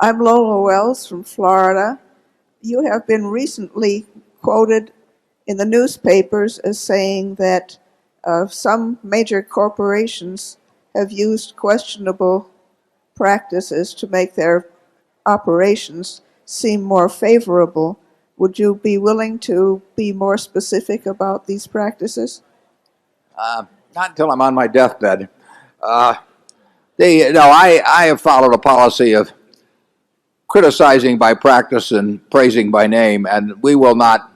I'm Lola Wells from Florida. You have been recently quoted in the newspapers as saying that some major corporations have used questionable practices to make their operations seem more favorable. Would you be willing to be more specific about these practices? Not until I'm on my deathbed. No, I have followed a policy of criticizing by practice and praising by name, and we will not.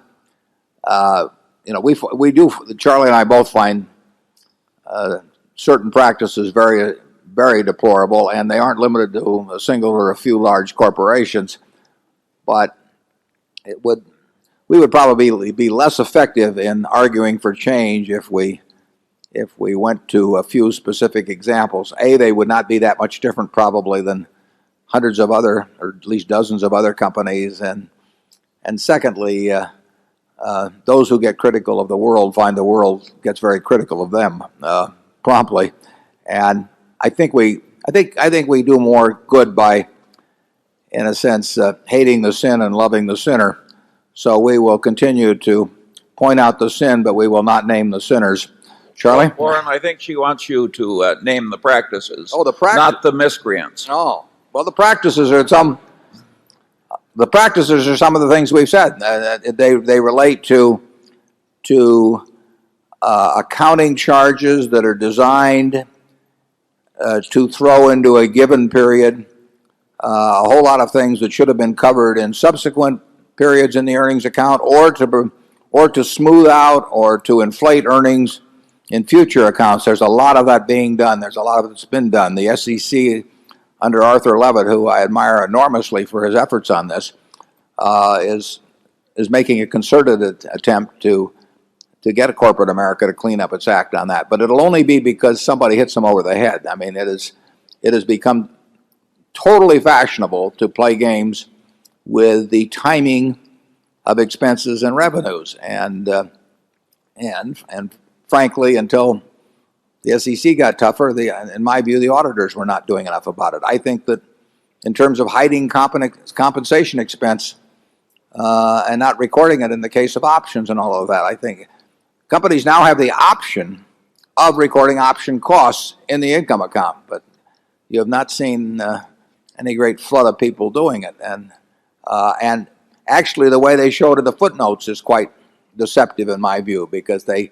We do. Charlie and I both find certain practices very, very deplorable, and they aren't limited to a single or a few large corporations. But we would probably be less effective in arguing for change if we went to a few specific examples. They would not be that much different probably than hundreds of other, or at least dozens of other companies, and secondly, those who get critical of the world find the world gets very critical of them promptly, and I think we do more good by, in a sense, hating the sin and loving the sinner. So we will continue to point out the sin, but we will not name the sinners. Charlie? Warren, I think she wants you to name the practices. Oh, not the miscreants. Oh, well, the practices are some of the things we've said. They relate to accounting charges that are designed to throw into a given period a whole lot of things that should have been covered in subsequent periods in the earnings account, or to smooth out or to inflate earnings in future accounts. There's a lot of that being done. There's a lot of it that's been done. The SEC, under Arthur Levitt, who I admire enormously for his efforts on this, is making a concerted attempt to get corporate America to clean up its act on that. But it'll only be because somebody hits them over the head. I mean, it has become totally fashionable to play games with the timing of expenses and revenues, and frankly, until the SEC got tougher, in my view, the auditors were not doing enough about it. I think that in terms of hiding compensation expense and not recording it in the case of options and all of that, I think companies now have the option of recording option costs in the income account, but you have not seen any great flood of people doing it. And actually, the way they show it in the footnotes is quite deceptive in my view, because they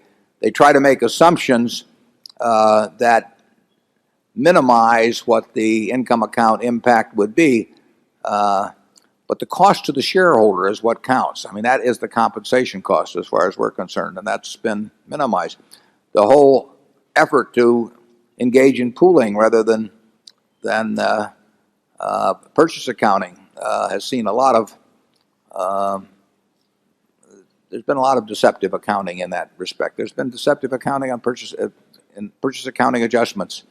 try to make assumptions that minimize what the income account impact would be, but the cost to the shareholder is what counts. I mean, that is the compensation cost as far as we're concerned, and that's been minimized. The whole effort to engage in pooling rather than purchase accounting has seen a lot of there's been a lot of deceptive accounting in that respect. There's been deceptive accounting on purchase accounting adjustments.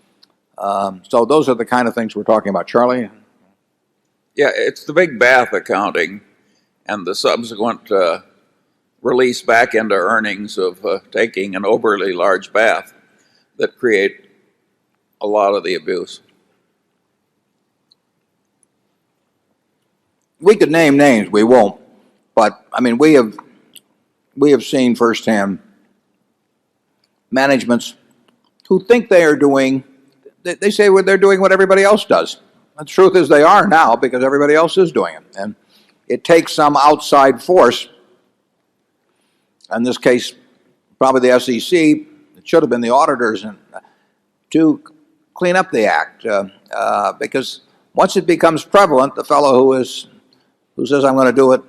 So those are the kind of things we're talking about. Charlie? Yeah, it's the big bath accounting and the subsequent release back into earnings of taking an overly large bath that create a lot of the abuse. We could name names, we won't, but I mean, we have seen firsthand managements who think they are doing, they say they're doing what everybody else does. The truth is they are now, because everybody else is doing it, and it takes some outside force, in this case probably the SEC, it should have been the auditors, to clean up the act, because once it becomes prevalent, the fellow who says I'm going to do it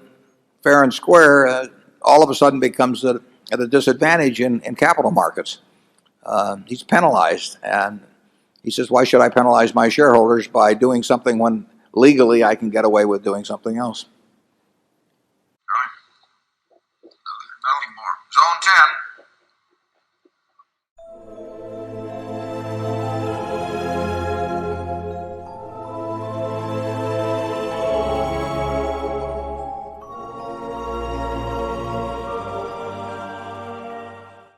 fair and square, all of a sudden becomes at a disadvantage in capital markets. He's penalized, and he says, why should I penalize my shareholders by doing something when legally I can get away with doing something else?